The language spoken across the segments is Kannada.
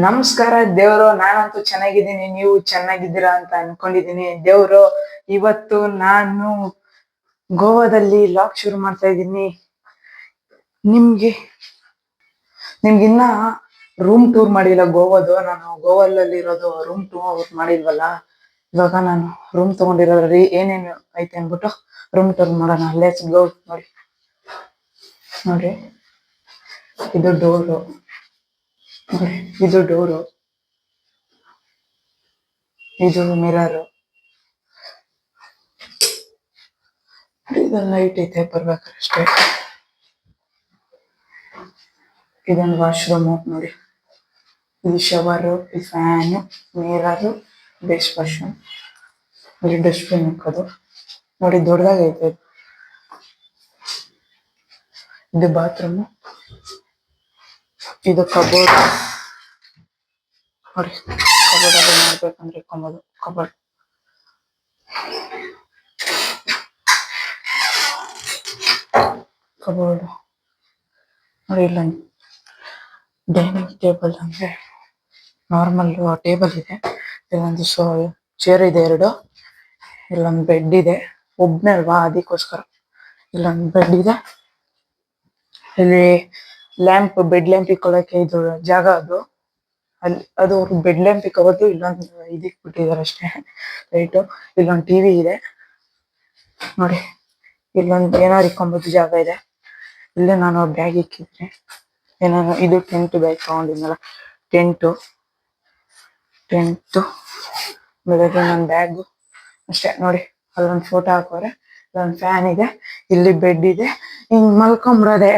ನಮಸ್ಕಾರ ದೇವ್ರು. ನಾನಂತೂ ಚೆನ್ನಾಗಿದ್ದೀನಿ, ನೀವು ಚೆನ್ನಾಗಿದ್ದೀರಾ ಅಂತ ಅನ್ಕೊಂಡಿದ್ದೀನಿ. ದೇವ್ರು, ಇವತ್ತು ನಾನು ಗೋವಾದಲ್ಲಿ ಲಾಗ್ ಶುರು ಮಾಡ್ತಾ ಇದ್ದೀನಿ. ನಿಮ್ಗೆ ನಿಮ್ಗಿನ್ನ ರೂಮ್ ಟೂರ್ ಮಾಡಿಲ್ಲ ಗೋವಾದು. ನಾನು ಗೋವಾದಲ್ಲಿ ಇರೋದು ರೂಮ್ ಟೂರ್ ಮಾಡಿಲ್ವಲ್ಲ. ಇವಾಗ ನಾನು ರೂಮ್ ತಗೊಂಡಿರೋದ್ರಲ್ಲಿ ಏನೇನು ಐತೆ ಅನ್ಬಿಟ್ಟು ರೂಮ್ ಟೂರ್ ಮಾಡೋಣ. Let's go. ನೋಡಿ, ಇದು ಡೋರು. ನೋಡಿ, ಇದು ಡೋರು, ಇದು ಮಿರರು, ಇದೊಂದು ಲೈಟ್ ಐತೆ ಬರ್ಬೇಕಾದ್ರೆ ಅಷ್ಟೇ. ಇದೊಂದು ವಾಶ್ರೂಮು. ನೋಡಿ, ಇದು ಶವರು, ಇದು ಫ್ಯಾನು, ಮಿರರು, ಬೇಸ್ ವಾಶ್ರೂಮ್. ಇಲ್ಲಿ ಡಸ್ಟ್ಬಿನ್ ಹಾಕೋದು. ನೋಡಿ, ದೊಡ್ಡದಾಗೈತೆ. ಇದು ಬಾತ್ರೂಮು. ಇದು ಕಬೋರ್ಡ್. ನೋಡಿ, ಕಬೋರ್ಡ್ ಅಲ್ಲಿ ಮಾಡ್ಬೇಕಂದ್ರೆ ಇಟ್ಕೊಬೋದು. ಕಬೋರ್ಡ್ ಕಬೋರ್ಡ್ ನೋಡಿ. ಇಲ್ಲ ಡೈನಿಂಗ್ ಟೇಬಲ್ ಅಂದ್ರೆ ನಾರ್ಮಲ್ ಟೇಬಲ್ ಇದೆ. ಇಲ್ಲೊಂದು ಚೇರ್ ಇದೆ ಎರಡು. ಇಲ್ಲೊಂದು ಬೆಡ್ ಇದೆ. ಒಬ್ನೇ ಅಲ್ವಾ, ಅದಕ್ಕೋಸ್ಕರ ಇಲ್ಲೊಂದು ಬೆಡ್ ಇದೆ. ಇಲ್ಲಿ ಲ್ಯಾಂಪ್, ಬೆಡ್ ಲ್ಯಾಂಪ್ ಇಕ್ಕೊಳ್ಳೋಕೆ ಇದು ಜಾಗ. ಅಲ್ಲಿ ಅದು ಬೆಡ್ ಲ್ಯಾಂಪ್ ಇಕ್ಕೋಬೋದು. ಇಲ್ಲೊಂದು ಇದಕ್ ಬಿಟ್ಟಿದ್ದಾರೆ ಅಷ್ಟೇ ಲೈಟು. ಇಲ್ಲೊಂದು ಟಿವಿ ಇದೆ. ನೋಡಿ, ಇಲ್ಲೊಂದು ಏನಾರು ಇಕ್ಕೊಬೋದು ಜಾಗ ಇದೆ. ಇಲ್ಲೇ ನಾನು ಬ್ಯಾಗ್ ಇಕ್ಕಿದ್ರೆ ಏನಾರು. ಇದು ಟೆಂಟ್ ಬ್ಯಾಗ್ ತಗೊಂಡಿದ್ನಲ್ಲ, ಟೆಂಟು ಬೆಳಗ್ಗೆ ನನ್ನ ಬ್ಯಾಗು ಅಷ್ಟೇ. ನೋಡಿ, ಅಲ್ಲೊಂದು ಫೋಟೋ ಹಾಕೋರೆ. ಇಲ್ಲೊಂದು ಫ್ಯಾನ್ ಇದೆ. ಇಲ್ಲಿ ಬೆಡ್ ಇದೆ. ಹಿಂಗ್ ಮಲ್ಕೊಂಬಿಡೋದೆ.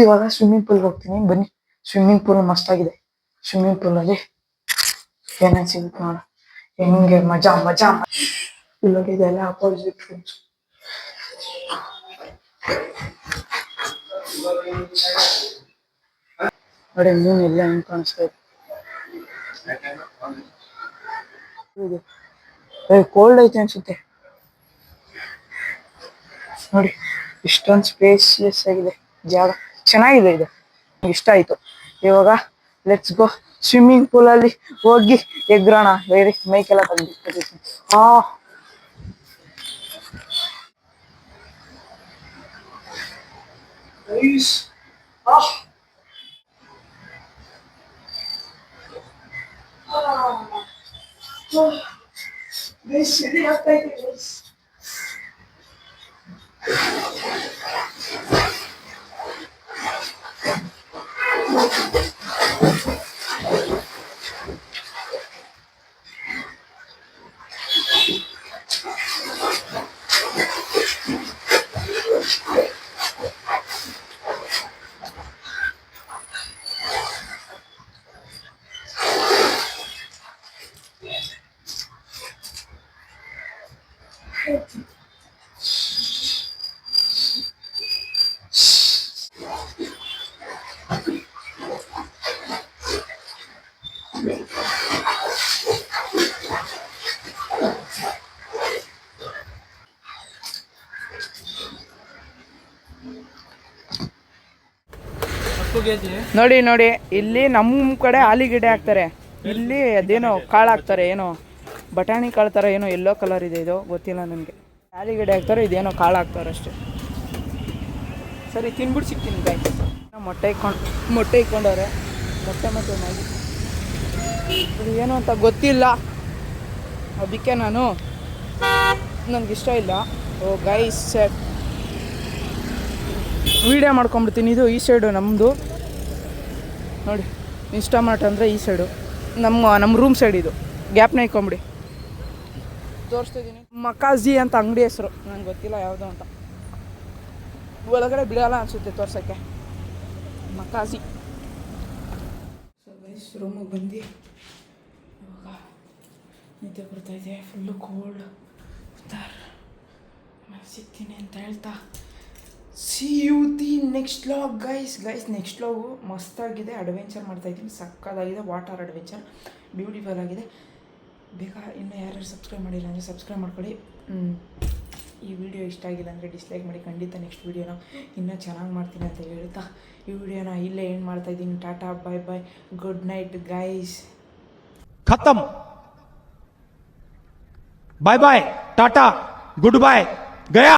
ಇವಾಗ ಸ್ವಿಮ್ಮಿಂಗ್ ಪೂಲ್ಗೆ ಹೋಗ್ತೀನಿ, ಬನ್ನಿ. ಸ್ವಿಮ್ಮಿಂಗ್ ಪೂಲ್ ಮಸ್ತಾಗಿದೆ. ಸ್ವಿಮ್ಮಿಂಗ್ ಪೂಲ್ ಅಲ್ಲಿ ಏನೇನು ಸಿಗುತ್ತೆ ನೋಡ. ಹೆಂಗೆ ಮಜಾ ಮಜಾ. ಇಲ್ಲೋಗಿ, ಇದೆಲ್ಲ ಅಪೋಸಿಟ್ ರೂಮ್ಸ್. ನೋಡಿ, ಮೀನು ಎಲ್ಲ ಹೆಂಗ್ ಕಾಣಿಸ್ತಾ ಇದೆ. ಕೋಲ್ಡ್ ಐತೆ ಅನ್ಸುತ್ತೆ. ನೋಡಿ, ಇಷ್ಟೊಂದು ಸ್ಪೇಸಿಯಸ್ ಆಗಿದೆ ಜಾಗ. ಚೆನ್ನಾಗಿದೆ, ಇದು ಇಷ್ಟ ಆಯ್ತು. ಇವಾಗ ಲೆಟ್ಸ್ ಗೋ. ಸ್ವಿಮ್ಮಿಂಗ್ ಪೂಲ್ ಅಲ್ಲಿ ಹೋಗಿ ಎಗ್ರೋಣ. ಬೇರೆ ಮೈಕೆಲ್ಲ ತಂದಿರ್ತೀನಿ. ಸರಿ ಆಗ್ತೈತೆ. ನೋಡಿ ನೋಡಿ, ಇಲ್ಲಿ ನಮ್ಮ ಕಡೆ ಆಲಿಗಿಡ ಹಾಕ್ತಾರೆ. ಇಲ್ಲಿ ಅದೇನೋ ಕಾಳು ಹಾಕ್ತಾರೆ, ಏನೋ ಬಟಾಣಿ ಕಾಳು ಥರ ಏನೋ ಯೆಲ್ಲೋ ಕಲರ್ ಇದೆ. ಇದು ಗೊತ್ತಿಲ್ಲ ನನಗೆ. ಆಲಿಗಿಡ ಹಾಕ್ತಾರೆ, ಇದೇನೋ ಕಾಳು ಹಾಕ್ತಾರೆ ಅಷ್ಟೇ. ಸರಿ, ತಿನ್ಬಿಟ್ಟು ಸಿಗ್ತೀನಿ. ಬಾಯ್. ಮೊಟ್ಟೆ ಇಕ್ಕೊಂಡವ್ರೆ. ಮೊಟ್ಟೆ ಮತ್ತು ಮ್ಯಾಗಿ. ಇದು ಏನು ಅಂತ ಗೊತ್ತಿಲ್ಲ, ಅದಕ್ಕೆ ನನಗಿಷ್ಟ ಇಲ್ಲ. ಓ ಗೈಸ್, ವೀಡಿಯೋ ಮಾಡ್ಕೊಂಬಿಡ್ತೀನಿ. ಇದು ಈ ಸೈಡು ನಮ್ಮದು. ನೋಡಿ, ಇನ್ಸ್ಟಾಮಾರ್ಟ್ ಅಂದರೆ ಈ ಸೈಡು ನಮ್ಮ ರೂಮ್ ಸೈಡ್. ಇದು ಗ್ಯಾಪ್ನ ಇಕ್ಕೊಂಬಿಡಿ. ತೋರಿಸ್ತಾ ಇದ್ದೀನಿ. ಮಕಾಜಿ ಅಂತ ಅಂಗಡಿ ಹೆಸರು, ನನಗೆ ಗೊತ್ತಿಲ್ಲ ಯಾವುದು ಅಂತ. ಒಳಗಡೆ ಬಿಡೋಲ್ಲ ಅನಿಸುತ್ತೆ ತೋರ್ಸೋಕ್ಕೆ. ಮಕಾಜಿ. ರೂಮಿಗೆ ಬಂದು ಇವಾಗ ನಿದ್ದೆ ಬರ್ತಾಯಿದೆ. Full cold. ಸಿಗ್ತೀನಿ ಅಂತ ಹೇಳ್ತಾ see you the next vlog. Guys next vlog ಮಸ್ತಾಗಿದೆ. ಅಡ್ವೆಂಚರ್ ಮಾಡ್ತಾಯಿದ್ದೀನಿ. ಸಕ್ಕತ್ತಾಗಿದೆ. ವಾಟರ್ ಅಡ್ವೆಂಚರ್ ಬ್ಯೂಟಿಫುಲ್ ಆಗಿದೆ. ಬೇಗ ಇನ್ನೂ ಯಾರ್ಯಾರು ಸಬ್ಸ್ಕ್ರೈಬ್ ಮಾಡಿಲ್ಲ ಅಂದರೆ ಸಬ್ಸ್ಕ್ರೈಬ್ ಮಾಡ್ಕೊಳ್ಳಿ. ಈ ವಿಡಿಯೋ ಇಷ್ಟ ಆಗಿಲ್ಲ ಅಂದರೆ ಡಿಸ್ಲೈಕ್ ಮಾಡಿ. ಖಂಡಿತ ನೆಕ್ಸ್ಟ್ ವೀಡಿಯೋನ ಇನ್ನೂ ಚೆನ್ನಾಗಿ ಮಾಡ್ತೀನಿ ಅಂತ ಹೇಳ್ತಾ ಈ ವಿಡಿಯೋನ ಇಲ್ಲೇ ಏನು ಮಾಡ್ತಾಯಿದ್ದೀನಿ. ಟಾಟಾ, ಬಾಯ್ ಬಾಯ್, ಗುಡ್ ನೈಟ್ ಗೈಸ್. ಖತಮ್. ಬಾಯ್ ಬಾಯ್, ಟಾಟಾ, ಗುಡ್ ಬಾಯ್, ಗಯಾ.